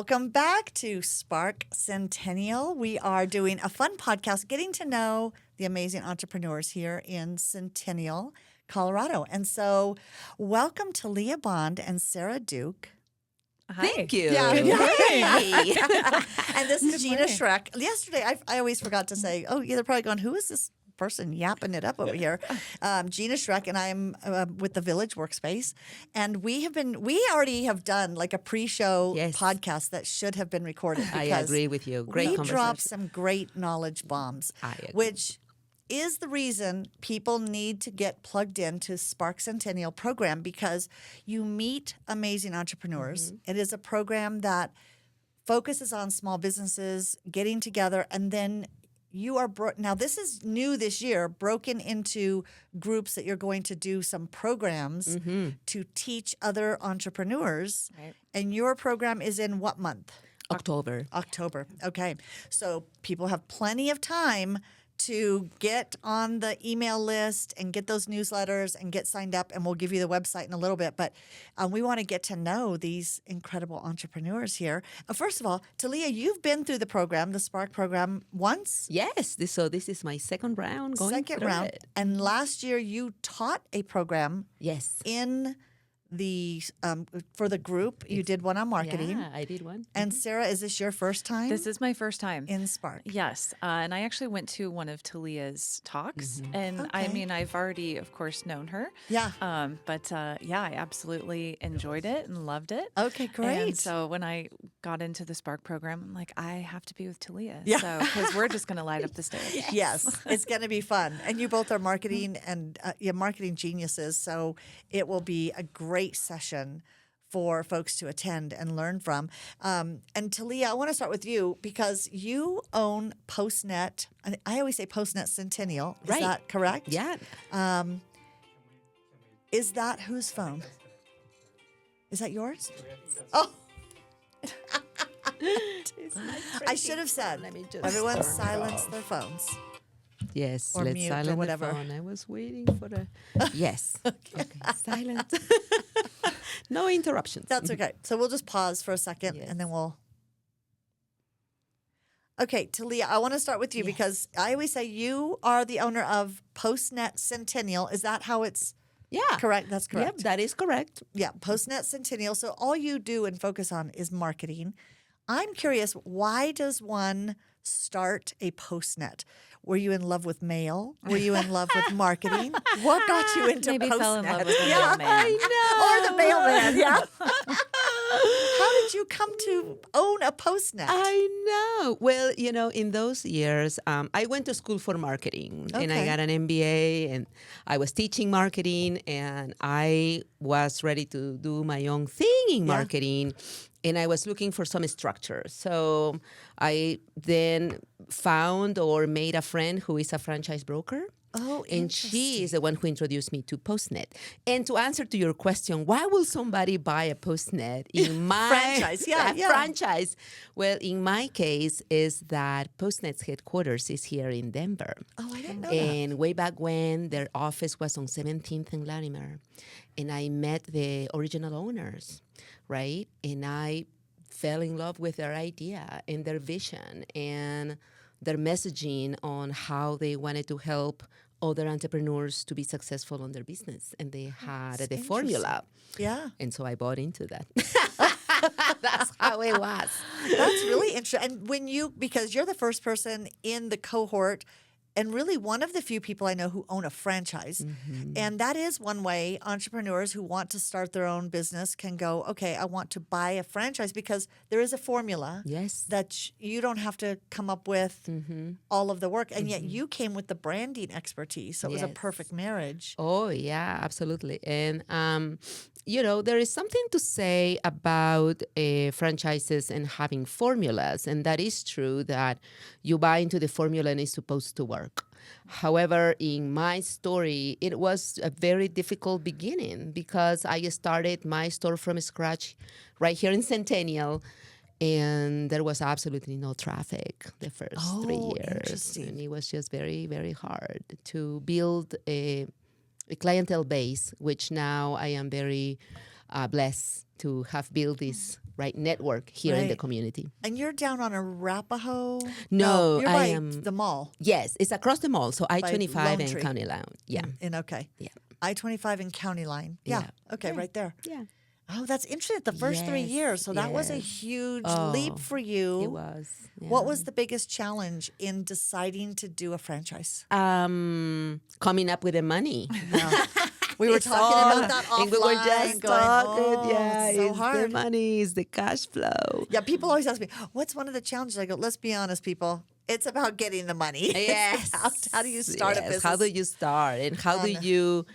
Welcome back to Spark Centennial. We are doing a fun podcast, getting to know the amazing entrepreneurs here in Centennial, Colorado. And so, welcome to Leah Bond and Sarah Duke. Hi. Thank you. Yeah. Yay. And this is Gina Schreck. Yesterday, I always forgot to say, oh, yeah, they're probably going, who is this person yapping it up over here? Gina Schreck, and I'm with the Village Workspace. And we already have done like a pre-show Yes. podcast that should have been recorded. I because agree with you. Great we conversation. dropped some great knowledge bombs, I agree. which is the reason people need to get plugged into Spark Centennial program, because you meet amazing entrepreneurs. Mm-hmm. It is a program that focuses on small businesses getting together, and then you are now this is new this year, broken into groups that you're going to do some programs to teach other entrepreneurs. Right. And your program is in what month? October. October. Okay. So people have plenty of time to get on the email list and get those newsletters and get signed up. And we'll give you the website in a little bit. But we want to get to know these incredible entrepreneurs here. First of all, Talia, you've been through the program, the Spark program, once. Yes. So this is my second round going Second through round. it. And last year you taught a program Yes. in the for the group. You did one on marketing. Yeah, I did one. And Sarah, is this your first time This is my first time. in Spark? Yes. And I actually went to one of Talia's talks. And I Okay. mean, I've already, of course, known her. Yeah. But yeah, I absolutely enjoyed it and loved it. Okay, great. And so when I got into the Spark program, I'm like, I have to be with Talia. Yeah. So, because we're just going to light up the stage. Yes, it's going to be fun. And you both are marketing and marketing geniuses. So it will be a great session for folks to attend and learn from. And Talia, I want to start with you because you own Postnet. I always say Postnet Centennial. Is Right. that correct? Yeah. Is that whose phone? Is that yours? Oh. I should have said, Let me just everyone turn it silence their phones. Yes. Or let's mute or silence whatever. the phone. I was waiting for the. Yes. Okay. Silent. No interruptions. That's okay. So we'll just pause for a second and then we'll. Okay, Talia, I want to start with you because I always say you are the owner of Postnet Centennial. Is that how it's Yeah. correct? That's correct. Yep, that is correct. Yeah, Postnet Centennial. So all you do and focus on is marketing. I'm curious, why does one start a Postnet? Were you in love with mail? Were you in love with marketing? What got you into Maybe Postnet? fell in love with the yeah, mailman. or the mailman. Yeah. How did you come to own a Postnet? I know. Well, in those years, I went to school for marketing and I Okay. got an MBA and I was teaching marketing and I was ready to do my own thing in marketing and I was looking for some structure. So I then found or made a friend who is a franchise broker. Oh, And she is the one who introduced me to Postnet. And to answer to your question, why will somebody buy a Postnet in my Franchise, yeah, yeah. franchise? Well, in my case, is that Postnet's headquarters is here in Denver. Oh, I didn't know that. And way back when, their office was on 17th and Latimer. And I met the original owners, right? And I fell in love with their idea and their vision and their messaging on how they wanted to help other entrepreneurs to be successful on their business. And they had the formula. Yeah. And so I bought into that. That's how it was. That's really interesting. And because you're the first person in the cohort and really one of the few people I know who own a franchise. And that is one way entrepreneurs who want to start their own business can go, okay, I want to buy a franchise because there is a formula Yes. that you don't have to come up with all of the work. And yet you came with the branding expertise. So it was a Yes. perfect marriage. Oh, yeah, absolutely. And, there is something to say about franchises and having formulas. And that is true that you buy into the formula and it's supposed to work. However, in my story, it was a very difficult beginning because I started my store from scratch right here in Centennial. And there was absolutely no traffic the first 3 years. Interesting. And it was just very, very hard to build a clientele base, which now I am very blessed to have built this network here in the Right. community. And you're down on Arapahoe? No, you're I by am- the mall. Yes, it's across the mall. So I-25 Lone and Tree. County Line. Yeah. Okay. Yeah. I-25 and County Line. Yeah. Okay, right there. Yeah. Oh, that's interesting. The first 3 Yes, years. So that was a yes. huge Oh, leap for you. It was. What yeah. was the biggest challenge in deciding to do a franchise? Coming up with the money. We were It's talking all- about that offline. and we were just going, talking. "Oh, Yeah, it's so it's the hard. money, it's the cash flow. Yeah, people always ask me, "What's one of the challenges?" I go, "Let's be honest, people. It's about getting the money. Yes. how do you start a Yes. business? How do you start, and how do On- you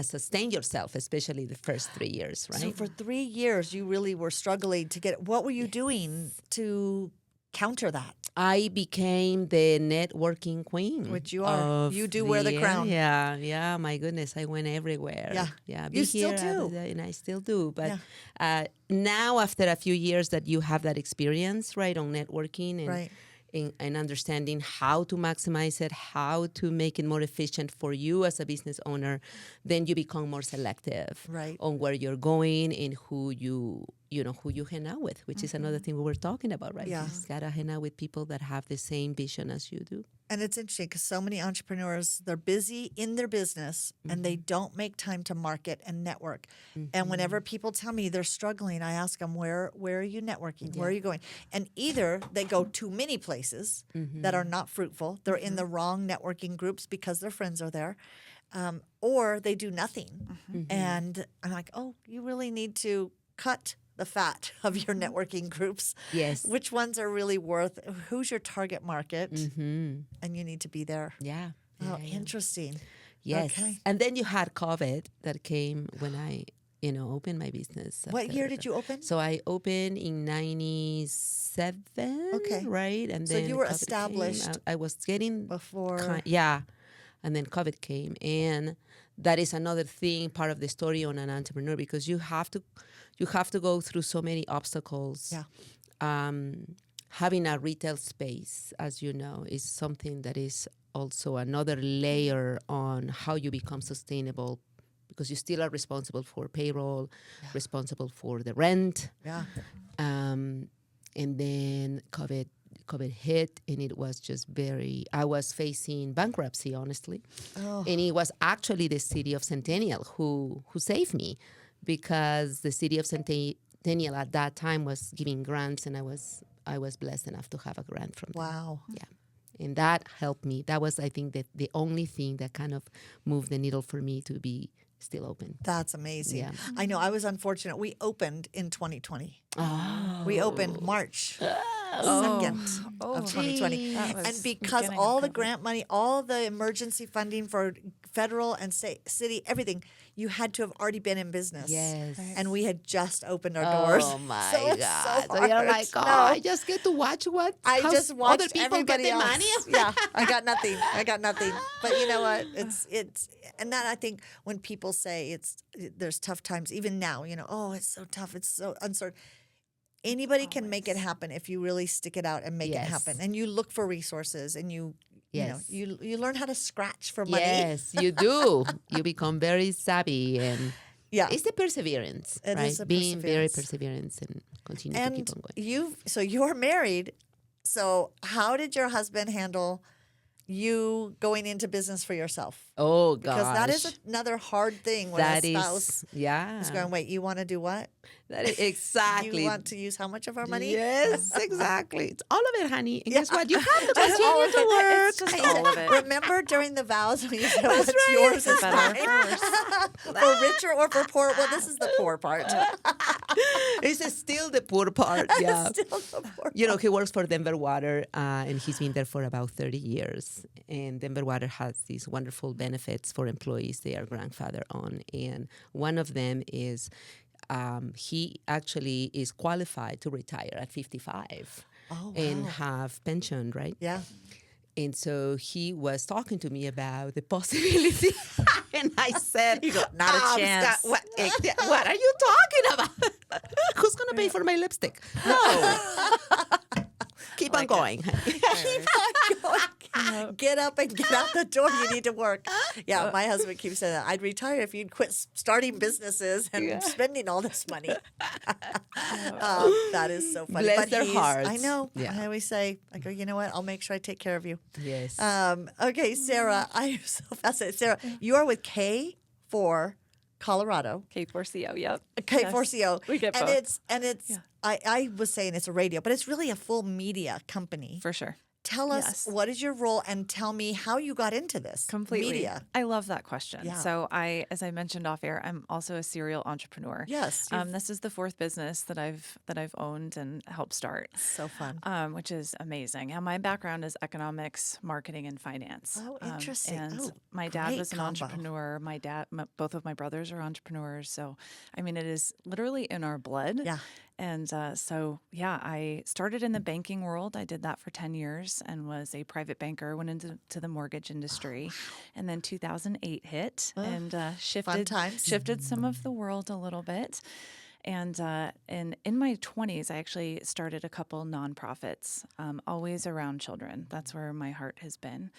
sustain yourself, especially the first 3 years, right? So for 3 years, you really were struggling to get. What were you doing to counter that? I became the networking queen. Which you are. of You do wear the crown. Yeah, yeah. My goodness, I went everywhere. Yeah. yeah. You still here, do. and I still do. But now, after a few years that you have that experience, right, on networking and Right. and understanding how to maximize it, how to make it more efficient for you as a business owner, then you become more selective Right. on where you're going and who you hang out with, which is another thing we were talking about, right? Yeah. You just gotta hang out with people that have the same vision as you do. And it's interesting because so many entrepreneurs, they're busy in their business and they don't make time to market and network. And whenever people tell me they're struggling, I ask them, where are you networking? Where are you going? And either they go too many places that are not fruitful, they're in the wrong networking groups because their friends are there, or they do nothing. And I'm like, oh, you really need to cut the fat of your networking groups. Yes. Which ones are really worth, who's your target market? Mm-hmm. And you need to be there. Yeah. Oh, yeah, yeah. interesting. Yes. Okay. And then you had COVID that came when I, opened my business. What year did you open? So I opened in 97. Okay. Right. And So then you were COVID came. established I was getting Before. yeah. And then COVID came. And that is another thing, part of the story on an entrepreneur, because you have to go through so many obstacles. Yeah. Having a retail space, as you know, is something that is also another layer on how you become sustainable, because you still are responsible for payroll, responsible for the rent. Yeah. And then COVID hit, and it was just I was facing bankruptcy, honestly. Oh. And it was actually the city of Centennial who saved me, because the city of Centennial at that time was giving grants, and I was blessed enough to have a grant from them. Wow. Yeah. And that helped me. That was, I think, the only thing that kind of moved the needle for me to be still open. That's amazing. Yeah. I know. I was unfortunate. We opened in 2020. Oh. We opened March 2nd of 2020. That was And because beginning all of the COVID. grant money, all the emergency funding for federal and state, city, everything, you had to have already been in business. Yes. And we had just opened our doors. Oh my So it's God! so So you're hard. like, oh, No. I just get to watch I how just watched other people everybody get the else. money. Yeah, I got nothing. But you know what? It's and that, I think, when people say there's tough times, even now, oh, it's so tough, it's so uncertain. Anybody can make it happen if you really stick it out and make it Yes. happen. And you look for resources, and you Yes. you learn how to scratch for money. Yes, you do. You become very savvy, and Yeah. it's the perseverance, It right? is a Being very perseverance. perseverance and continue to keep And on going. you're married. So how did your husband handle you going into business for yourself? Oh gosh, Because that is another hard thing when that a is spouse yeah. is going, wait, you want to do what? That is exactly. You want to use how much of our money? Yes, exactly. It's all of it, honey. And guess what? You have to continue to work. It's just all of it. Remember during the vows when you said what's right. yours is Better mine? or worse. For richer or for poor? Well, this is the poor part. It's still the poor part. Yeah. Still the poor He works for Denver Water, and he's been there for about 30 years. And Denver Water has these wonderful benefits for employees they are grandfather on. And one of them is he actually is qualified to retire at 55 and have pension, right? Yeah. And so he was talking to me about the possibility. And I said, not a "Oh, chance." Scott, what are you talking about? Who's going to pay for my lipstick? No. Keep on going. Keep on going. Get up and get out the door. You need to work. Yeah, my husband keeps saying that. I'd retire if you'd quit starting businesses and spending all this money. That is so funny. Bless their hearts. I know. Yeah. I always say, I go, you know what? I'll make sure I take care of you. Yes. Okay, Sarah, I'm so fascinated. Sarah, you are with K4 Colorado. K4CO, yep. K4CO. We get and both. it's I was saying it's a radio, but it's really a full media company. For sure. Tell us Yes. what is your role and tell me how you got into this. Completely. Media. I love that question. Yeah. So as I mentioned off air, I'm also a serial entrepreneur. Yes. This is the fourth business that I've owned and helped start. So fun. Which is amazing. And my background is economics, marketing, and finance. Oh, interesting. And Oh, my dad great was an combo. entrepreneur. Both of my brothers are entrepreneurs. So, I mean, it is literally in our blood. Yeah. And I started in the banking world. I did that for 10 years and was a private banker, went into the mortgage industry. And then 2008 hit and shifted times. shifted some of the world a little bit. And in my 20s, I actually started a couple nonprofits, always around children. That's where my heart has been.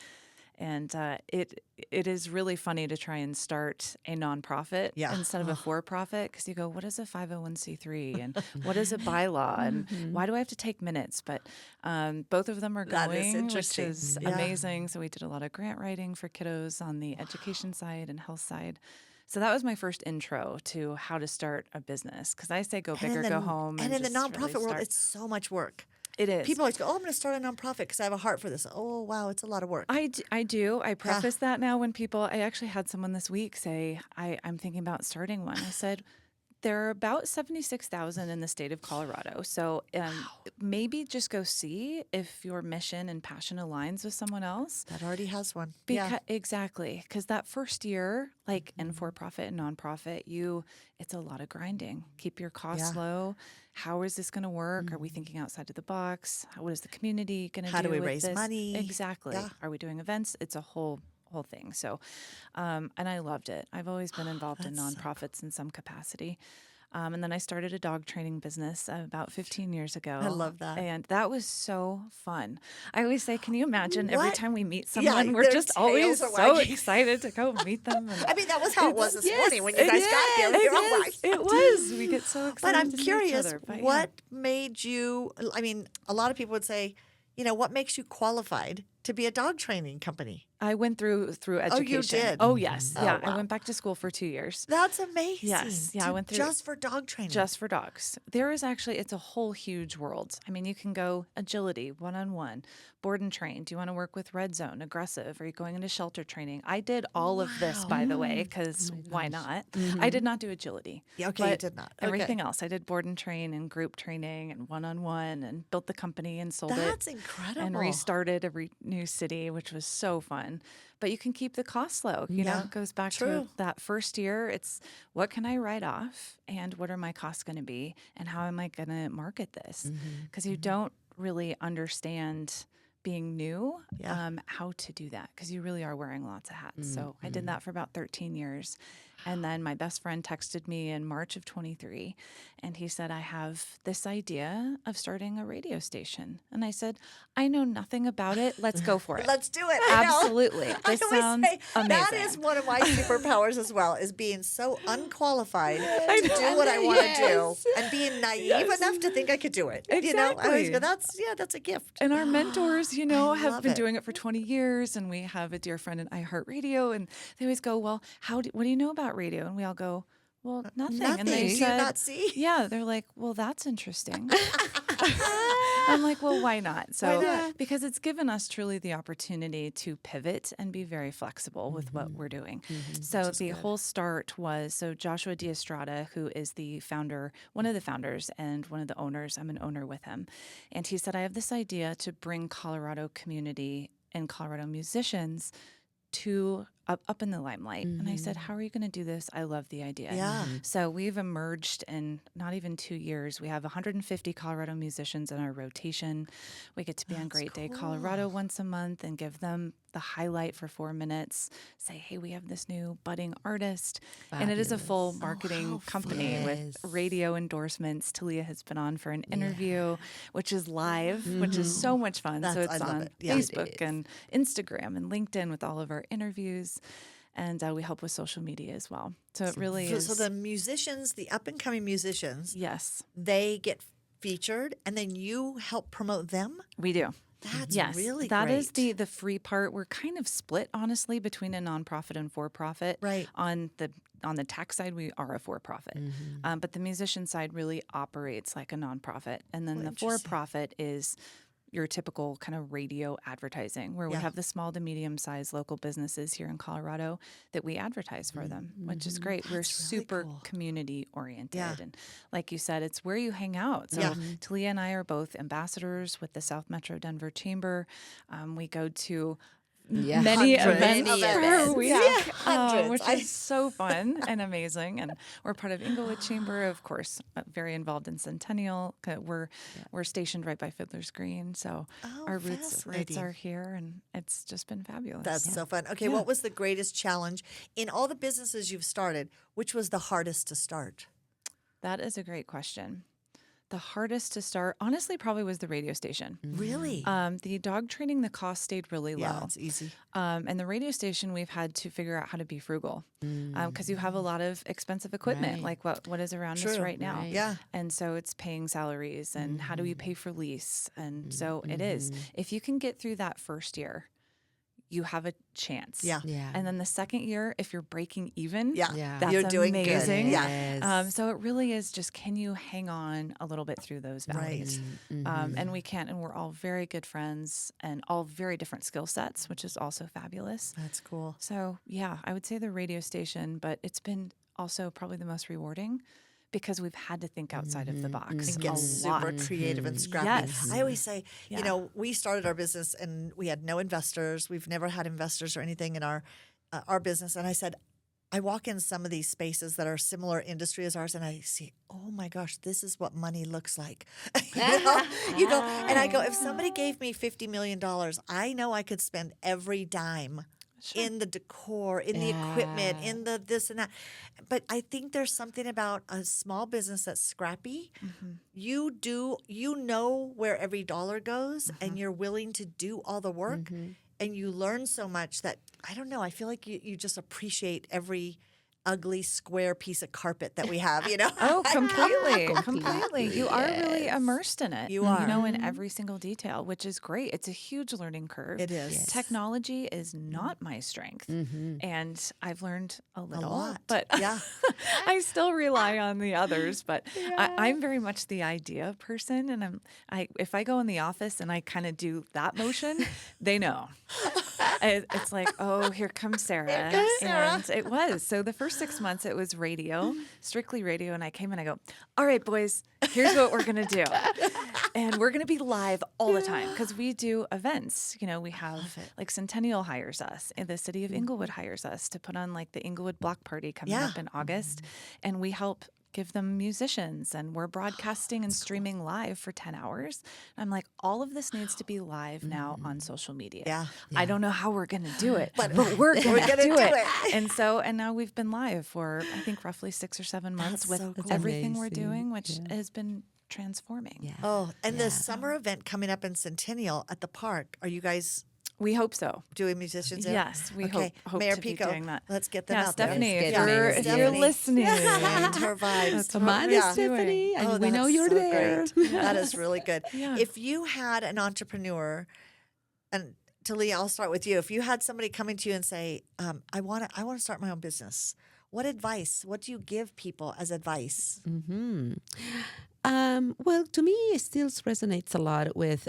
And it is really funny to try and start a nonprofit Yeah. instead of a for-profit, because you go, what is a 501c3 and what is a bylaw and why do I have to take minutes? But both of them are That is going, which interesting. is Yeah. amazing. So we did a lot of grant writing for kiddos on the education side and health side. So that was my first intro to how to start a business, because I say go big or go home. And in the just nonprofit really world, start. it's so much work. It is. People always go, oh, I'm going to start a nonprofit because I have a heart for this. Oh, wow, it's a lot of work. I do. I preface that now when I actually had someone this week say, I'm thinking about starting one. I said, there are about 76,000 in the state of Colorado. So maybe just go see if your mission and passion aligns with someone else. That already has one. Exactly. Because that first year, like in for-profit and nonprofit, it's a lot of grinding. Keep your costs low. How is this going to work? Are we thinking outside of the box? What is the community going to do? How do we with raise this? money? Exactly. Yeah. Are we doing events? It's a whole thing. So, and I loved it. I've always been involved in nonprofits in some capacity. And then I started a dog training business about 15 years ago. I love that. And that was so fun. I always say, can you imagine every What? time we meet Yeah, someone, we're their just always tails are so wagging. excited to go meet them. And I mean, that was how it was this morning when you it guys got here. is. You're all like, It was. We get so excited. But I'm to meet each curious, other. But yeah. what made you? I mean, a lot of people would say, what makes you qualified to be a dog training company? I went through education. Oh, you did? Oh, yes. Oh, Yeah. wow. I went back to school for 2 years. That's amazing. Yes. Yeah, I went through- just for dog training. Just for dogs. There is actually, it's a whole huge world. I mean, you can go agility, one-on-one, board and train. Do you want to work with red zone, aggressive? Are you going into shelter training? I did all of this, by the way, because why not? I did not do agility. Yeah, okay, you but did not. Okay. Everything else. I did board and train and group training and one-on-one and built the company and sold it. That's incredible. And restarted a new city, which was so fun. But you can keep the costs low. You know, Yeah, it goes back true. to that first year. It's what can I write off and what are my costs going to be and how am I going to market this? Because you don't really understand being new, Yeah. how to do that because you really are wearing lots of hats. So I did that for about 13 years. And then my best friend texted me in March of 23 and he said, I have this idea of starting a radio station. And I said, I know nothing about it. Let's go for it. Let's do it. I know. Absolutely. I This always sounds say amazing. that is one of my superpowers as well, is being so unqualified to do what I want to do and being naive enough to think I could do it. I always go, that's a gift. And our mentors, have love been it. doing it for 20 years. And we have a dear friend in iHeartRadio. And they always go, well, what do you know about radio? And we all go, well, nothing. And Nothing. they Do you said, not see? Yeah, they're like, well, that's interesting. I'm like, well, why not? So, because it's given us truly the opportunity to pivot and be very flexible with what we're doing. So the whole start was, Joshua D'Estrada, who is the founder, one of the founders and one of the owners, I'm an owner with him. And he said, I have this idea to bring Colorado community and Colorado musicians to up in the limelight. And I said, how are you going to do this? I love the idea. Yeah. So we've emerged in not even 2 years. We have 150 Colorado musicians in our rotation. We get to be on Great Day Colorado once a month and give them the highlight for 4 minutes. Say, hey, we have this new budding artist. And it is a full marketing company with radio endorsements. Talia has been on for an interview, which is live, which is so much fun. So That's- it's I love on it. Yeah. Facebook and Instagram and LinkedIn with all of our interviews. And we help with social media as well. So it really is. So the musicians, the up and coming musicians, Yes, they get featured, and then you help promote them. we do. That's Yes, really that great. is the free part. We're kind of split, honestly, between a nonprofit and for-profit. Right. On the tax side, we are a for-profit, but the musician side really operates like a nonprofit, and then the interesting. for-profit is your typical kind of radio advertising, where we Yeah. have the small to medium-sized local businesses here in Colorado that we advertise for them, which is great. We're That's really super cool. community-oriented, Yeah. and like you said, it's where you hang out. So Yeah. Talia and I are both ambassadors with the South Metro Denver Chamber. We go to Yeah. many Hundreds events of per events. week, Yeah, hundreds. which is so fun and amazing. And we're part of Inglewood Chamber, of course, very involved in Centennial. We're stationed right by Fiddler's Green, so Oh, our roots fascinating. are here, and it's just been fabulous. That's so fun. Okay, Yeah. what was the greatest challenge in all the businesses you've started? Which was the hardest to start? That is a great question. The hardest to start, honestly, probably was the radio station. Really? The dog training, the cost stayed really yeah, low. it's easy. And the radio station, we've had to figure out how to be frugal because you have a lot of expensive equipment, Right. like what is around us True. right now. Right. Yeah. And so it's paying salaries and how do we pay for lease? And so it is. If you can get through that first year, you have a chance. Yeah. Yeah. And then the second year, if you're breaking even, Yeah. Yeah. that's You're doing good. amazing. Yeah. Yes. So it really is just, can you hang on a little bit through those valleys? And we can, and we're all very good friends and all very different skill sets, which is also fabulous. That's cool. So yeah, I would say the radio station, but it's been also probably the most rewarding because we've had to think outside of the box And a get super lot. creative and scrappy. Yes. I always say, Yeah. you know, we started our business and we had no investors. We've never had investors or anything in our business. And I said, I walk in some of these spaces that are similar industry as ours, and I see, oh my gosh, this is what money looks like. You go, and I go, if somebody gave me $50 million, I know I could spend every dime in the decor, in the equipment, Yeah. in the this and that. But I think there's something about a small business that's scrappy. You know where every dollar goes, and you're willing to do all the work, and you learn so much that I don't know. I feel like you just appreciate every ugly square piece of carpet that we have. You know. Oh, completely. Completely, You are really immersed in it. You are. You know, in every single detail, which is great. It's a huge learning curve. It is. Yes. Technology is not my strength. And I've learned a little, lot. but Yeah. I still rely on the others. But I'm very much the idea person. And if I go in the office and I kind of do that motion, they know. It's like, oh, here comes Sarah. And it was. So the first 6 months, it was radio, strictly radio. And I came in, I go, all right, boys, here's what we're going to do. And we're going to be live all the time because we do events. You know, we have like Centennial hires us and the city of Inglewood hires us to put on like the Inglewood Block Party coming Yeah. up in August. And we help give them musicians and we're broadcasting and streaming live for 10 hours. And I'm like, all of this needs to be live now on social media. Yeah. I don't know how we're going to do it, but we're we're going to gonna do do it. it. And now we've been live for, I think, roughly 6 or 7 months That's with so cool. everything we're Amazing. doing, which has been transforming. Yeah. Oh, and the summer event coming up in Centennial at the park. Are you guys We hope so. doing musicians there? Yes, we Okay, hope Mayor to be Pico, doing that. let's get them Yeah, out Stephanie, there. Let's if get you're, them. if you're Stephanie. listening, Send her vibes. Come on, Yeah. Stephanie. And Oh, we know that's you're so there. great. That is really good. Yeah. If you had an entrepreneur, and Talia, I'll start with you. If you had somebody coming to you and say, I want to start my own business, what advice? What do you give people as advice? Well, to me, it still resonates a lot with.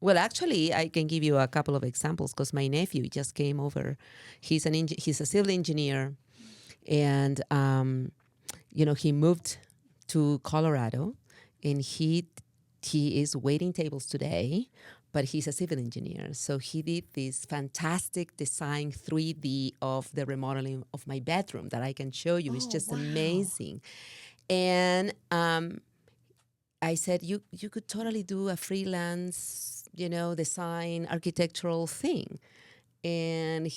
Well, actually, I can give you a couple of examples because my nephew just came over. He's he's a civil engineer, and he moved to Colorado, and he is waiting tables today, but he's a civil engineer. So he did this fantastic design 3D of the remodeling of my bedroom that I can show you. It's just amazing. And I said, you could totally do a freelance, design architectural thing. And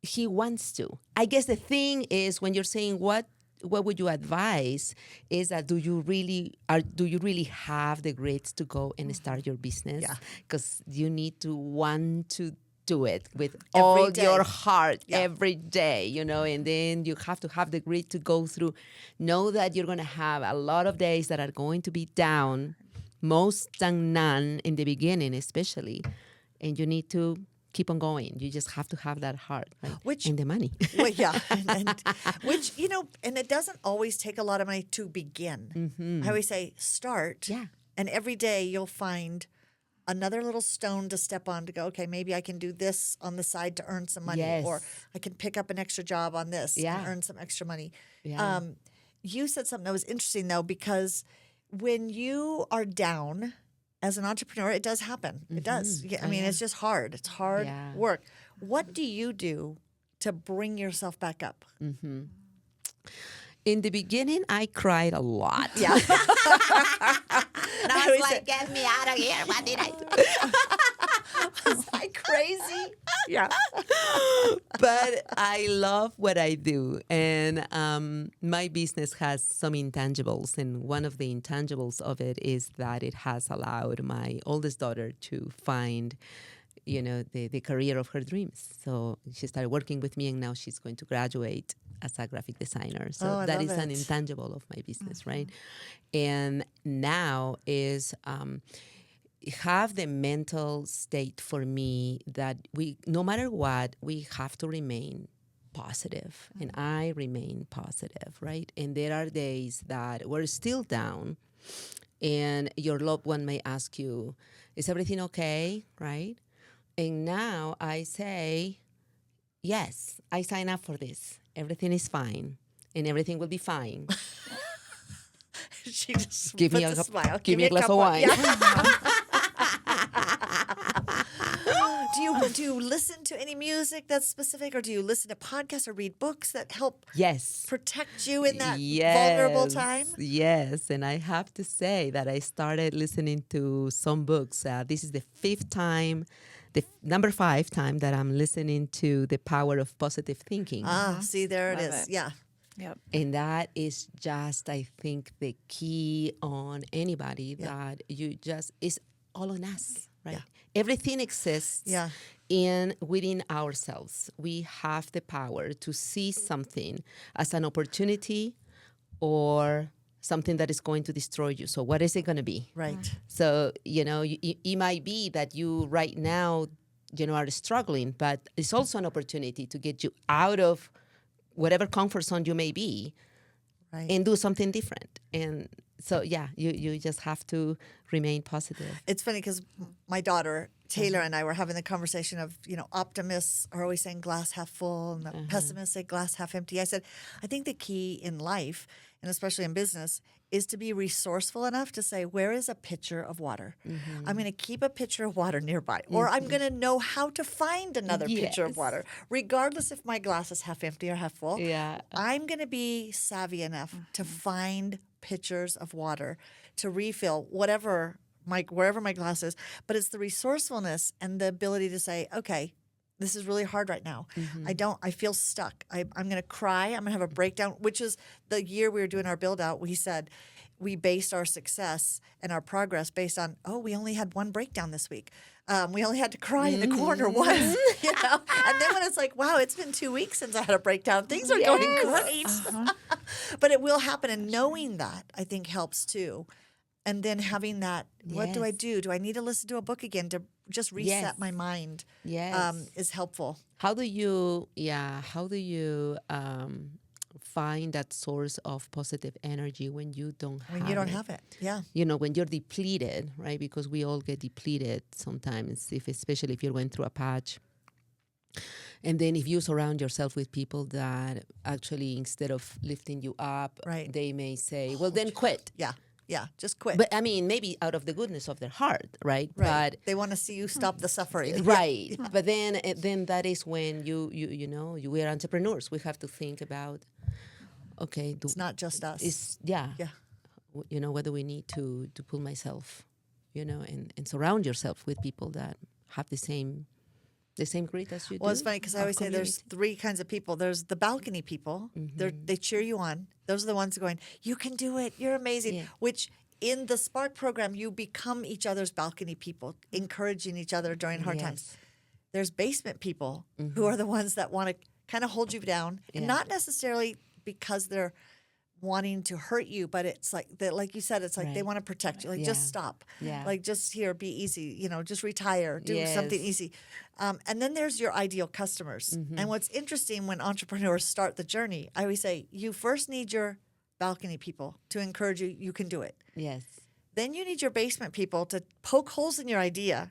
he wants to. I guess the thing is, when you're saying what would you advise, is that do you really have the grit to go and start your business? Yeah. Because you need to want to do it with Every all day. your heart Yeah. every day, and then you have to have the grit to go through. Know that you're going to have a lot of days that are going to be down, most than none in the beginning especially, and you need to keep on going. You just have to have that heart, right? And the money. Well, yeah, and which and it doesn't always take a lot of money to begin. I always say start, Yeah. and every day you'll find another little stone to step on to go. Okay, maybe I can do this on the side to earn some money, Yes. or I can pick up an extra job on this Yeah. and earn some extra money. Yeah. You said something that was interesting though, because when you are down as an entrepreneur, it does happen. It does. Yeah, I mean, it's just hard. It's hard Yeah. work. What do you do to bring yourself back up? In the beginning, I cried a lot. Yeah. And I was like, get me out of here. What did I do? Is that crazy? Yeah. But I love what I do. And my business has some intangibles. And one of the intangibles of it is that it has allowed my oldest daughter to find, the career of her dreams. So she started working with me, and now she's going to graduate as a graphic designer. So I that love is an it. intangible of my business, right? And now is have the mental state for me that no matter what, we have to remain positive. And I remain positive, right? And there are days that we're still down, and your loved one may ask you, is everything okay, right? And now I say, yes, I sign up for this. Everything is fine, and everything will be fine. She just Give me puts a smile. give me a glass cup of wine. Yeah. Do you listen to any music that's specific, or do you listen to podcasts or read books that help Yes. protect you in that vulnerable time? Yes, and I have to say that I started listening to some books. This is the number 5 time that I'm listening to The Power of Positive Thinking. See, there it Love is. it. Yeah. Yep. And that is just, I think, the key on anybody that is all on us, right? Yeah. Everything exists Yeah. within ourselves. We have the power to see something as an opportunity or something that is going to destroy you. So what is it going to be? Right. So, it might be that you right now, are struggling, but it's also an opportunity to get you out of whatever comfort zone you may be, Right. and do something different. And so, yeah, you just have to remain positive. It's funny because my daughter Taylor and I were having the conversation of, optimists are always saying glass half full, and the pessimists say glass half empty. I said, I think the key in life, and especially in business, is to be resourceful enough to say, where is a pitcher of water? I'm going to keep a pitcher of water nearby, or I'm going to know how to find another pitcher of Yes. water, regardless if my glass is half empty or half full. Yeah. I'm going to be savvy enough to find pitchers of water to refill wherever my glass is. But it's the resourcefulness and the ability to say, okay, this is really hard right now. I feel stuck. I'm going to cry. I'm going to have a breakdown, which is the year we were doing our build out. We said we based our success and our progress based on, we only had one breakdown this week. We only had to cry in the corner once, And then when it's like, wow, it's been 2 weeks since I had a breakdown. Things are going great. But it will happen. And knowing that, I think, helps too. And then having that, what do I Yes. do? Do I need to listen to a book again to just reset Yes. my mind? Yes. Is helpful. How do you find that source of positive energy when you don't have When you don't have it. Yeah. when you're depleted, right? Because we all get depleted sometimes, especially if you're going through a patch. And then if you surround yourself with people that actually, instead of lifting you up, Right. they may say, well, then quit. Yeah. Yeah, just quit. But I mean, maybe out of the goodness of their heart, right? right. They want to see you stop the suffering. Right. But then that is when we are entrepreneurs. We have to think about, okay, It's not just us. yeah. Yeah. Whether we need to pull myself, and surround yourself with people that have the same grit as you do. Well, it's funny because I of always say there's community. 3 kinds of people. There's the balcony people. They cheer you on. Those are the ones going, you can do it. You're amazing. Yeah. Which in the Spark program, you become each other's balcony people, encouraging each other during hard times. There's basement people who are the ones that want to kind of hold you down, and not necessarily because they're wanting to hurt you, but it's like that, like you said, it's like they Right. want to protect you. Like, Yeah. just stop. Yeah. Like, just here, be easy. Just retire. Do something Yes. easy. And then there's your ideal customers. And what's interesting when entrepreneurs start the journey, I always say you first need your balcony people to encourage you. You can do it. Yes. Then you need your basement people to poke holes in your idea,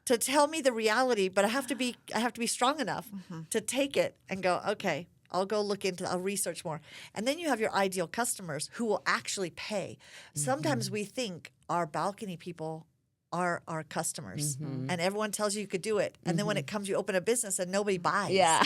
to tell me the reality. But I have to be strong enough to take it and go, okay, I'll go look into, I'll research more. And then you have your ideal customers who will actually pay. Sometimes we think our balcony people are our customers, and everyone tells you could do it. And then when it comes, you open a business and nobody buys. Yeah.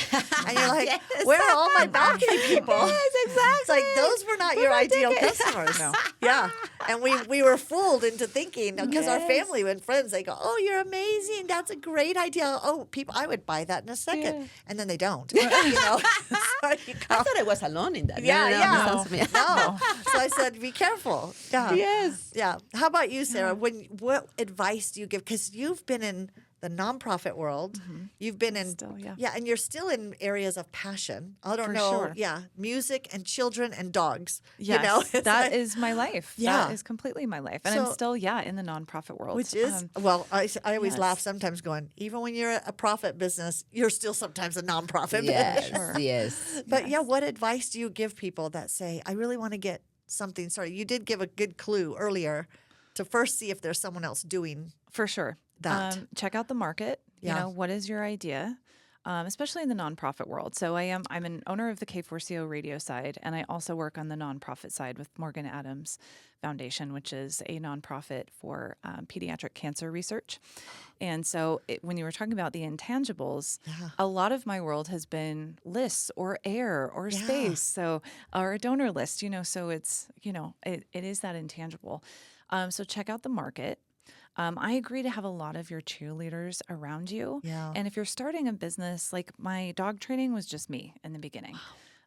And you're like, where are all my balcony people? Yes, exactly. It's like, those were not your ideal customers. No. Yeah. And we were fooled into thinking, because our Yes. family and friends, they go, oh, you're amazing. That's a great idea. Oh, people, I would buy that in a second. Yeah. And then they don't. So you I go, thought I was alone in that. yeah, yeah. sounds me. No. So I said, be careful. Yeah. Yes. Yeah. How about you, Sarah? What advice do you give? Because you've been in the nonprofit world. You've been in Still, yeah. and you're still in areas of passion. I don't For know. sure. Yeah, music and children and dogs. Yes, It's that like- is my life. Yeah. That is completely my life. And So- I'm still, in the nonprofit world. which is I always yes. laugh sometimes going, even when you're a profit business, you're still sometimes a nonprofit Yes. business. Yes. But yeah, what advice do you give people that say, I really want to get something started? You did give a good clue earlier to first see if there's someone else doing For sure. that. Check out the market. Yeah. What is your idea? Especially in the nonprofit world. So I'm an owner of the K4CO radio side, and I also work on the nonprofit side with Morgan Adams Foundation, which is a nonprofit for pediatric cancer research. And so when you were talking about the intangibles, a lot of my world has been lists or air or Yeah. space, so or a donor list. So it's it is that intangible. So check out the market. I agree to have a lot of your cheerleaders around you. Yeah. And if you're starting a business, like my dog training was just me in the beginning.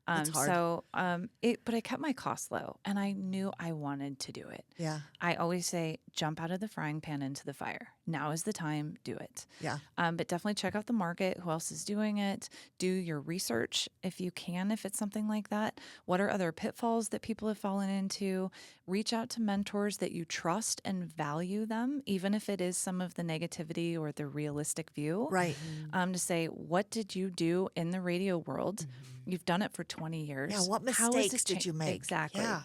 That's hard. So, but I kept my costs low, and I knew I wanted to do it. Yeah. I always say, jump out of the frying pan into the fire. Now is the time, do it. Yeah. But definitely check out the market, who else is doing it. Do your research if you can, if it's something like that. What are other pitfalls that people have fallen into? Reach out to mentors that you trust and value them, even if it is some of the negativity or the realistic view. Right. To say, what did you do in the radio world? You've done it for 20 years. Yeah. What How is mistakes this did you make? Exactly. Yeah.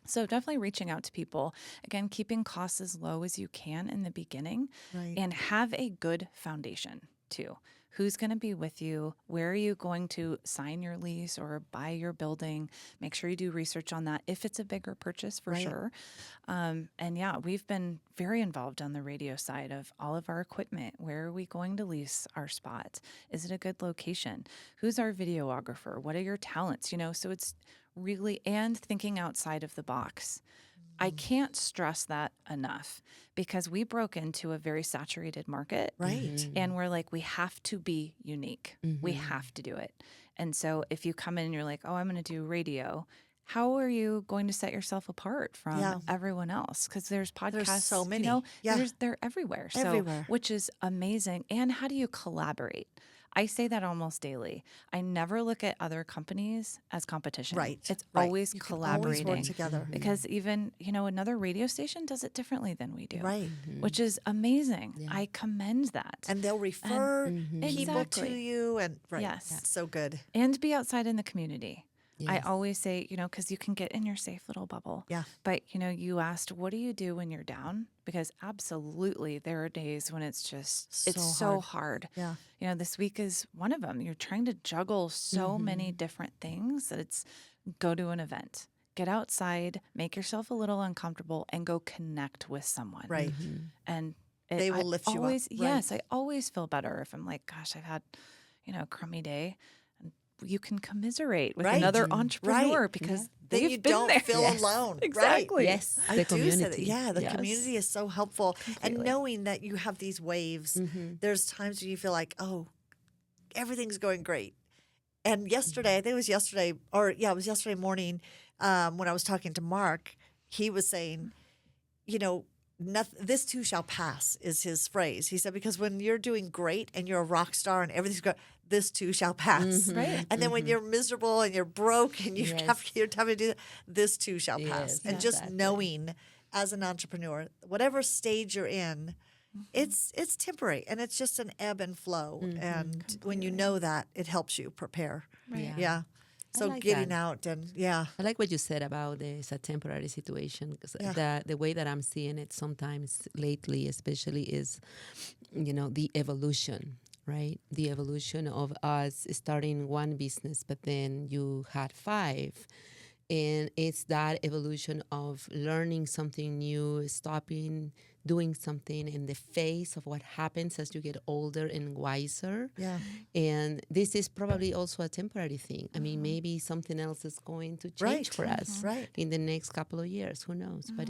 So definitely reaching out to people, again, keeping costs as low as you can in the beginning, Right. and have a good foundation too. Who's going to be with you? Where are you going to sign your lease or buy your building? Make sure you do research on that if it's a bigger purchase for Right. sure. And yeah, we've been very involved on the radio side of all of our equipment. Where are we going to lease our spot? Is it a good location? Who's our videographer? What are your talents? So it's really, and thinking outside of the box. I can't stress that enough, because we broke into a very saturated market. Right. And we're like, we have to be unique. We have to do it. And so if you come in and you're like, oh, I'm going to do radio, how are you going to set yourself apart from Yeah. everyone else? Because there's podcasts. There's so many. Yeah. They're everywhere. So, Everywhere. which is amazing. And how do you collaborate? I say that almost daily. I never look at other companies as competition. Right. It's Right. always You can collaborating. always work together. Because even, another radio station does it differently than we do. Right. Which is amazing. I commend that. And they'll refer people Exactly. to you, and right. Yes. It's so good. And be outside in the community. I Yes. always say, because you can get in your safe little bubble. Yeah. But, you asked, what do you do when you're down? Because absolutely there are days when it's just, it's so hard. Yeah. This week is one of them. You're trying to juggle so many different things that it's go to an event, get outside, make yourself a little uncomfortable, and go connect with someone. Right. And They will lift you up, always, right. Yes, I always feel better if I'm like, gosh, I've had, a crummy day. And you can commiserate with Right. another entrepreneur Right. because Then they've you been don't there. feel alone. Right. Exactly. Yes, I the do say that. community. Yeah, the Yes. community is so helpful. And Completely. knowing that you have these waves, there's times when you feel like, oh, everything's going great. And yesterday, I think it was yesterday, it was yesterday morning when I was talking to Mark, he was saying, this too shall pass is his phrase. He said, because when you're doing great and you're a rock star and everything's good, this too shall pass. Right. And then when you're miserable and you're broke and you're Yes. having to do that, this too shall pass. Yes, And just exactly. knowing as an entrepreneur, whatever stage you're in, it's temporary and it's just an ebb and flow. And when you know that, it helps you prepare. Right. Yeah. So like getting that. out and I like what you said about it's a temporary situation because the way that I'm seeing it sometimes lately, especially, is, the evolution, right? The evolution of us starting one business, but then you had 5. And it's that evolution of learning something new, stopping, doing something in the face of what happens as you get older and wiser. Yeah. And this is probably also a temporary thing. I mean, maybe something else is going to change Right. for us Right. in the next couple of years. Who knows? But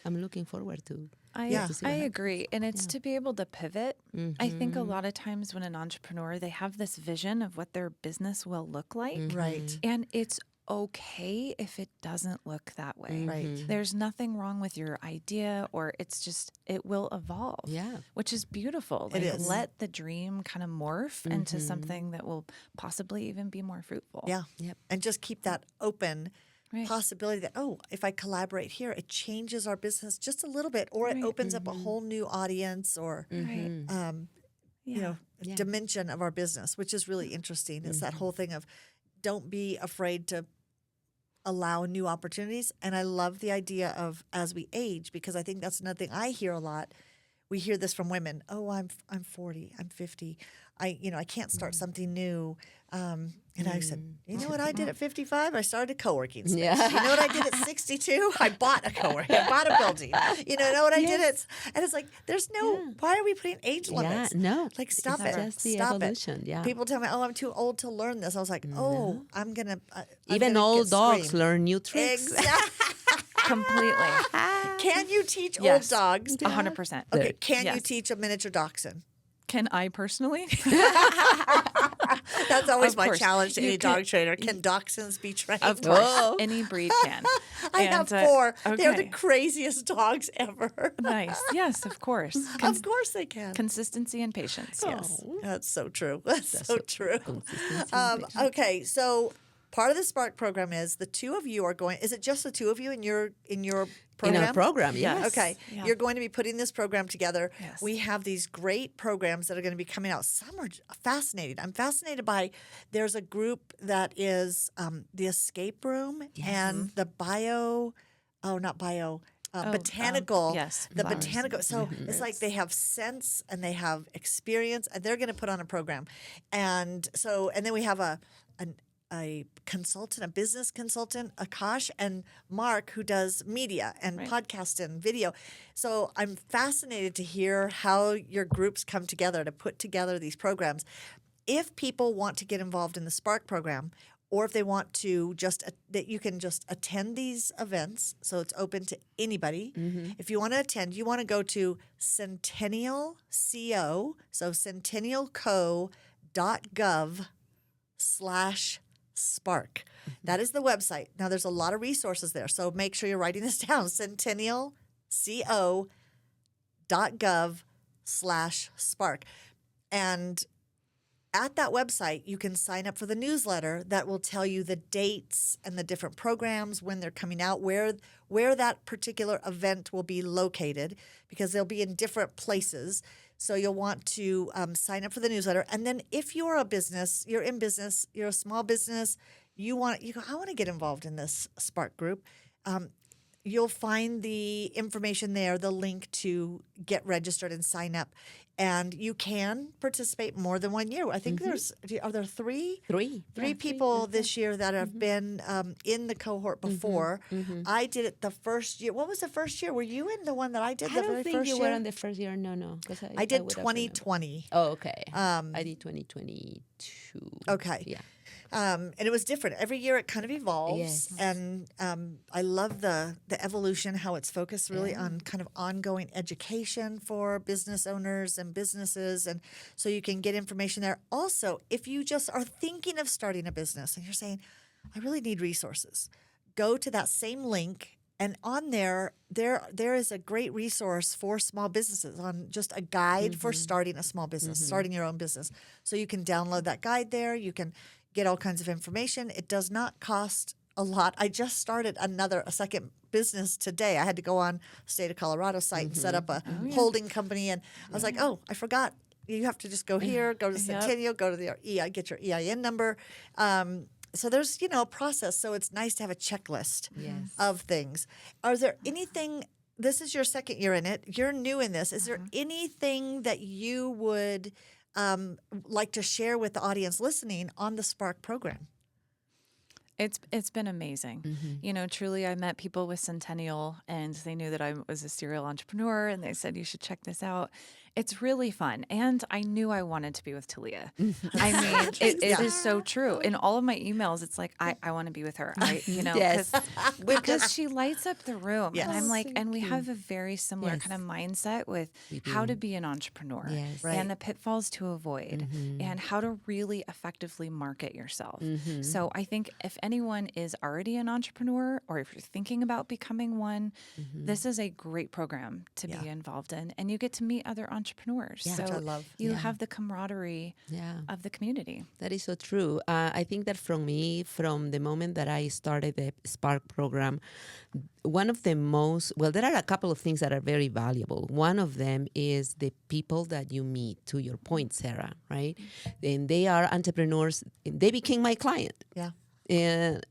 I'm looking forward to. Yeah. to see what I happens. agree. And it's to be able to pivot. I think a lot of times when an entrepreneur, they have this vision of what their business will look like. Right. And it's okay if it doesn't look that way. Right. There's nothing wrong with your idea, or it's just, it will evolve. Yeah. Which is beautiful. It Like, is. let the dream kind of morph into something that will possibly even be more fruitful. Yeah. Yep. And just keep that open Right. possibility that, if I collaborate here, it changes our business just a little bit, or it opens up a whole new audience or, Right. Yeah. dimension of our business, which is really interesting. It's that whole thing of don't be afraid to allow new opportunities. And I love the idea of as we age, because I think that's another thing I hear a lot. We hear this from women. Oh, I'm 40, I'm 50. I can't start something new. And I said, you know what I did at 55? I started a co-working space. Yeah. You know what I did at 62? I bought a co-working. I bought a building. You know what I did? And it's like, there's no, why are we putting age limits? no. Like, stop It's it. just the Stop evolution, it. yeah. People tell me, I'm too old to learn this. I was like, I'm going to. Even old dogs learn new tricks. Exactly. Completely. Can you teach old Yes. dogs? 100%. Okay. Can you Yes. teach a miniature dachshund? Can I personally? That's always Of my course. challenge to You any can- dog trainer. Can dachshunds be trained? Of course. Whoa. Any breed can. I have And, 4. They're the okay. craziest dogs ever. Nice. Yes, of course. Of course they can. Consistency and patience. Yes. That's so true. That's so true. Consistency and patience. Okay, so part of the Spark program is the two of you are going. Is it just the two of you in your In program? our program, yes. Yes. Okay, Yeah. you're going to be putting this program together. Yes. We have these great programs that are going to be coming out. Some are fascinating. I'm fascinated by. There's a group that is the escape room and the botanical. yes, the flowers. botanical. So it's like they have sense and they have experience, and they're going to put on a program. And then we have a consultant, a business consultant, Akash, and Mark, who does media and podcast and video. So I'm fascinated to hear how your groups come together to put together these programs. If people want to get involved in the Spark program, or if they want to that you can just attend these events, so it's open to anybody. If you want to attend, you want to go to Centennial Co, so centennialco.gov/Spark. That is the website. Now, there's a lot of resources there, so make sure you're writing this down, centennialco.gov/Spark. And at that website, you can sign up for the newsletter that will tell you the dates and the different programs, when they're coming out, where that particular event will be located, because they'll be in different places. So you'll want to sign up for the newsletter. And then if you're a business, you're in business, you're a small business, you go, I want to get involved in this Spark group. You'll find the information there, the link to get registered and sign up. And you can participate more than 1 year. I think are there three? Three. Three Yeah, people this year that have been in the cohort before. I did it the first year. What was the first year? Were you in the one that I did I the don't very think first you year? were on the first year. No. 'Cause I did would have remembered. 2020. Oh, okay. I did 2022. Okay. Yeah. And it was different. Every year it kind of evolves. Yes. And I love the evolution, how it's focused really on kind of ongoing education for business owners and businesses. And so you can get information there. Also, if you just are thinking of starting a business and you're saying, I really need resources, go to that same link. And on there is a great resource for small businesses on just a guide for starting a small business, starting your own business. So you can download that guide there. You can get all kinds of information. It does not cost a lot. I just started a second business today. I had to go on State of Colorado site and set up a holding company. And I was like, oh, I forgot. You have to just go here, go to Centennial, go to the EI, get your EIN number. So there's, a process. So it's nice to have a checklist of things. Are there anything, this is your second year in it, you're new in this. Is there anything that you would like to share with the audience listening on the Spark program? It's been amazing. Truly, I met people with Centennial and they knew that I was a serial entrepreneur and they said, you should check this out. It's really fun. And I knew I wanted to be with Talia. I mean, it is so true. In all of my emails, it's like, I want to be with her. Yes. Because she lights up the room. Yes. And I'm like, Thank and we you. have a very similar Yes. kind of mindset with how to be an entrepreneur Yes. Right. and the pitfalls to avoid and how to really effectively market yourself. So I think if anyone is already an entrepreneur or if you're thinking about becoming one, this is a great program to be involved in. And you get to meet other entrepreneurs. Yeah. So Which I love. you have the camaraderie Yeah. of the community. That is so true. I think that from the moment that I started the Spark program, one of the there are a couple of things that are very valuable. One of them is the people that you meet, to your point, Sarah, right? And they are entrepreneurs. They became my client. Yeah. And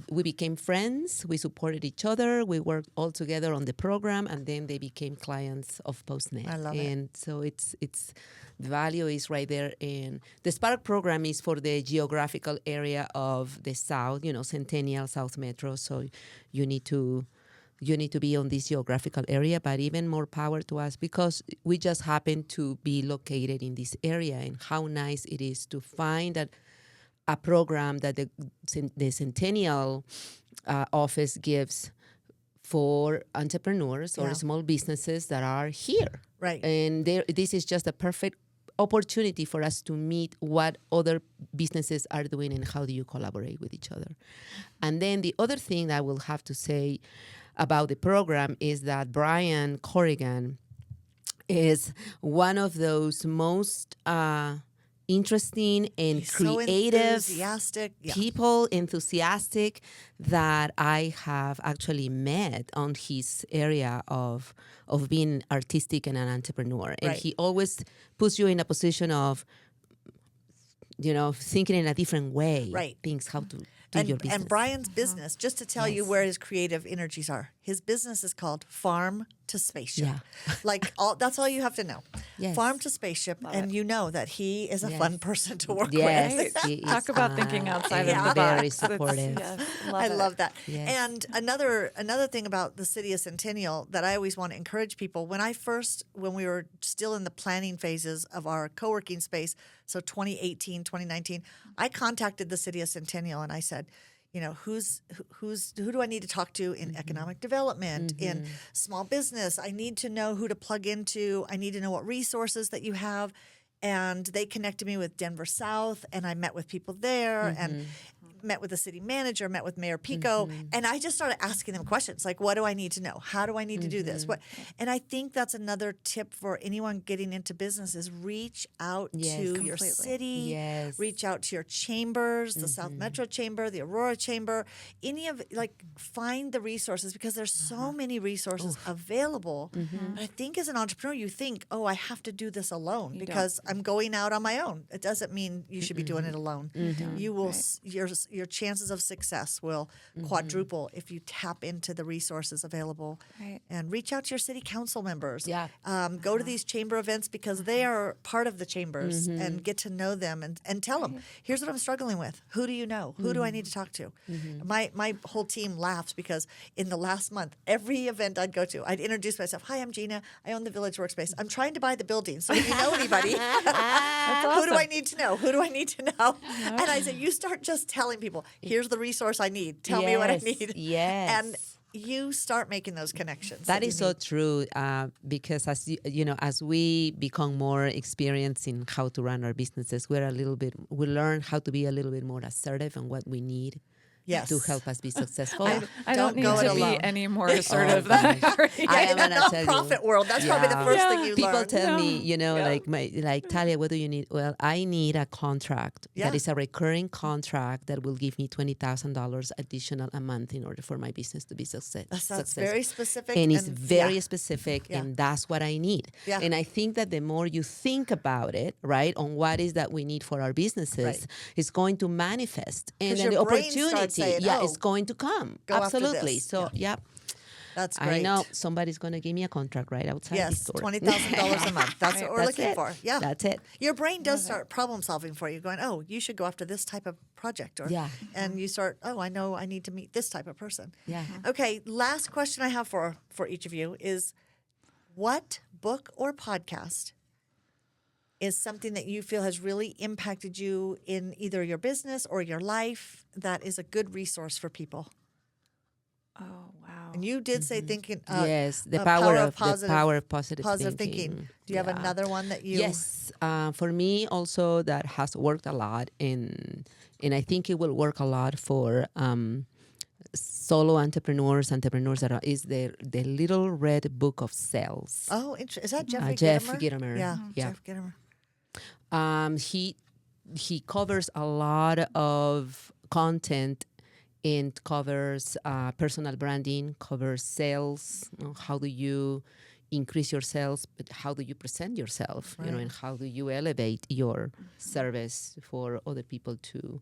we became friends. We supported each other. We worked all together on the program, and then they became clients of Postnet. I love it. And so it's the value is right there. And the Spark program is for the geographical area of the South, Centennial, South Metro. So you need to be on this geographical area, but even more power to us because we just happen to be located in this area. And how nice it is to find that a program that the Centennial office gives for entrepreneurs or small businesses that are here. Right. And this is just a perfect opportunity for us to meet what other businesses are doing and how do you collaborate with each other. And then the other thing that I will have to say about the program is that Brian Corrigan is one of those most interesting and He's so creative enthusiastic. Yeah. people, enthusiastic, that I have actually met on his area of being artistic and an entrepreneur. And Right. he always puts you in a position of, thinking in a different way. Right. Things, how to do your business. And Brian's business, just to tell you where his creative energies are, his business is called Farm to Spaceship. Yeah. That's all you have to know. Yes. Farm to Spaceship, and you know that he is a fun person to work Yes. with. he is, Talk about thinking outside of the very box. supportive. I love that. Yes. And another thing about the city of Centennial that I always want to encourage people, when we were still in the planning phases of our co-working space, so 2018, 2019, I contacted the city of Centennial and I said, who do I need to talk to in economic development, in small business? I need to know who to plug into. I need to know what resources that you have. And they connected me with Denver South, and I met with people there and met with the city manager, met with Mayor Pico, and I just started asking them questions like, what do I need to know? How do I need to do this? And I think that's another tip for anyone getting into business is reach out Yes. to your Completely. city, Yes. reach out to your chambers, the South Metro Chamber, the Aurora Chamber, find the resources because there's so many resources available. But I think as an entrepreneur, you think, oh, I have to do this alone because I'm going out on my own. It doesn't mean you should be doing it alone. You will, your chances of success will quadruple if you tap into the resources available. Right. And reach out to your city council members. Yeah. Go to these chamber events because they are part of the chambers and get to know them and tell them, here's what I'm struggling with. Who do you know? Who do I need to talk to? My whole team laughs because in the last month, every event I'd go to, I'd introduce myself. Hi, I'm Gina. I own the Village Workspace. I'm trying to buy the building. So if you know anybody, who do I need to know? Who do I need to know? And I said, you start just telling people, here's the resource I need. Tell me what I need. Yes. And you start making those connections. That you is so need. true, because as you know, as we become more experienced in how to run our businesses, we learn how to be a little bit more assertive on what we need Yes. to help us be successful. I Don't don't need go it to alone. be any more assertive than I already I in am the gonna tell you. nonprofit world, that's probably the Yeah. first thing you People learn. tell me, Yeah. like Talia, what do you need? Well, I need a contract Yeah. that is a recurring contract that will give me $20,000 additional a month in order for my business to be That sounds successful. very specific. And it's very yeah. specific, Yeah. and that's what I need. Yeah. And I think that the more you think about it, right, on what is that we need for our businesses, Right. it's going to manifest, and 'Cause then the your brain starts opportunity, saying, it's "Oh, going to come. go after Absolutely. this." So, yeah. That's I great. know somebody's going to give me a contract right outside the Yes, store. $20,000 a month. That's what we're That's looking it. for. Yeah. That's it. Your brain does start problem solving for you, going, oh, you should go after this type of project. Or, Yeah. And you start, oh, I know I need to meet this type of person. Yeah. Okay, last question I have for each of you is what book or podcast is something that you feel has really impacted you in either your business or your life that is a good resource for people? Oh, wow. And you did say thinking. Yes, the power of positive, the power of positive thinking. Do you have Yeah. another one that you? Yes, for me also that has worked a lot, and I think it will work a lot for solo entrepreneurs that is the Little Red Book of Sales. Oh, is that Jeffrey Jeff Gitomer? Gitomer. Yeah, Yeah. Jeff Gitomer. He covers a lot of content, and covers personal branding, covers sales. How do you increase your sales? But how do you present yourself? And how do you elevate your service for other people to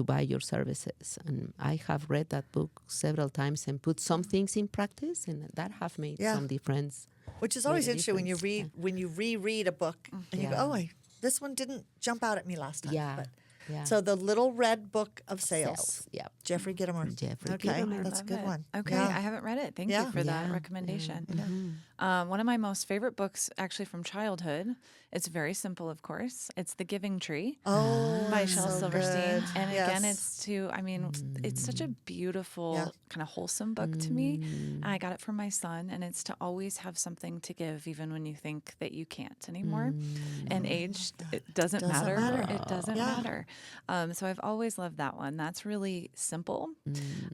buy your services? And I have read that book several times and put some things in practice, and that have made Yeah. some difference. Which is always Made a interesting when you difference, read when you reread a book and you go, Yeah. oh, this one didn't jump out at me last time. Yeah. But, Yeah. So the Little Red Book of Sales. Yeah. Jeffrey Gitomer. Jeffrey Okay, Gitomer. that's a Love good it. one. Okay, Yeah. I haven't read it. Thank Yeah. you for that Yeah. recommendation. One of my most favorite books, actually from childhood, it's very simple, of course. It's The Giving Tree Oh, by Shel so Silverstein. good. And again, Yes. it's such a beautiful, Yeah. kind of wholesome book to me. And I got it from my son, and it's to always have something to give, even when you think that you can't anymore. And age, it doesn't matter. matter. It doesn't Yeah. matter. So I've always loved that one. That's really simple.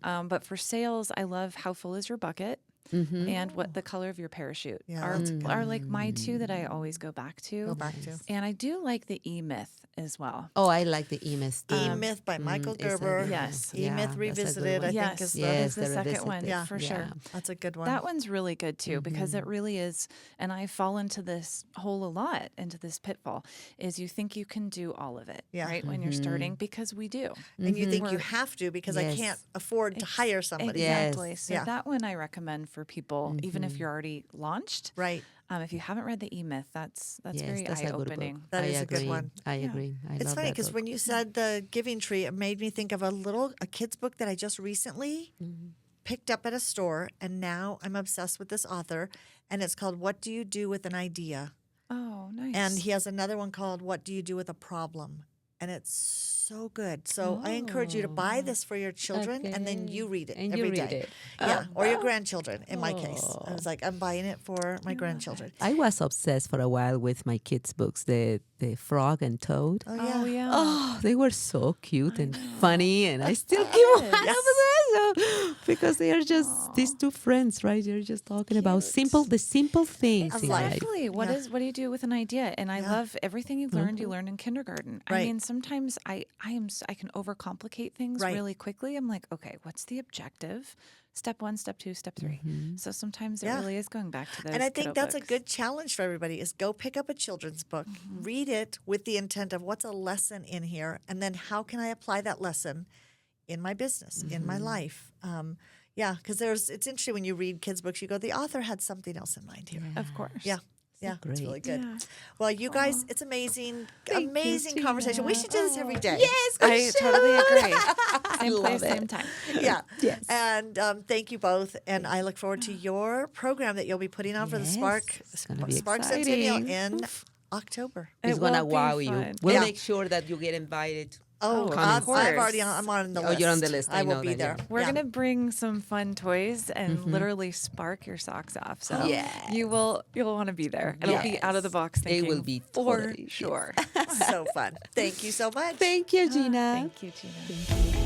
But for sales, I love How Full Is Your Bucket? And what the color of your parachute Yeah, are, that's a good are like my two that I always go back to. Go back to. And I do like the E-Myth as well. Oh, I like the E-Myth. E-Myth by Michael it's a Gerber. good Yes. one. E-Myth Yeah, that's a good Revisited, one. I Yes. think is the, Yes, Is the the second Revisited. one, Yeah. for Yeah. sure. that's a good one. That one's really good too because it really is, and I fall into this hole a lot, into this pitfall, is you think you can do all of it, Yeah. right, when you're starting, because we do. and you think you We're- have to because I Yes. can't afford to hire somebody. Exactly. So Yeah. that one I recommend for people, even if you're already launched. Right. If you haven't read the E-Myth, that's Yes, very that's a good book. eye-opening. That I is a good agree. one. I agree. I It's love funny that because book. when you said the Giving Tree, it made me think of a kid's book that I just recently picked up at a store, and now I'm obsessed with this author, and it's called "What Do You Do with an Idea?" Oh, nice. And he has another one called "What Do You Do with a Problem?" And it's so good. So I encourage you to buy this for your children, and then you read it And every you day. read it. Yeah, or your grandchildren. In my case, I was like, I'm buying it for my grandchildren. I was obsessed for a while with my kids' books, the Frog and Toad. Oh yeah. Oh, yeah. Oh, they were so cute and funny, and I still keep one of those. So because they are just these two friends, right? They're just talking about the simple things Of in life. life. Exactly. What do you do with an idea? And I love everything you've learned. You learn in kindergarten. I Right. mean, sometimes I can overcomplicate things Right. really quickly. I'm like, okay, what's the objective? Step 1, step 2, step 3. So sometimes it Yeah. really is going back to those. And I think kiddo that's a books. good challenge for everybody is go pick up a children's book, read it with the intent of what's a lesson in here, and then how can I apply that lesson in my business, in my life. Yeah, because it's interesting when you read kids' books, you go, the author had something else in mind here. Of course. Yeah. Yeah, it's really great. good. Yeah. Well, you guys, it's amazing, Thank you, amazing conversation. We Gina. should do this every day. Yes, I totally agree. Same love place, it. same time. Yeah. Yes. And thank you both. And I look forward to your program that you'll be putting on for the Yes, Spark it's gonna be Spark Centennial exciting. in October. It's It gonna will be wow you. fun. We'll Yeah. make sure that you get invited. Oh, of I'm course. already I'm on the Oh, list. you're on the list. I I will know be that, there. yeah. We're Yeah. gonna bring some fun toys and literally spark your socks off. So Yes. you'll want to be there. It'll be out of the box It thinking. will be for totally, yes. sure. So fun. Thank you so much. Thank you, Gina. Thank you, Gina.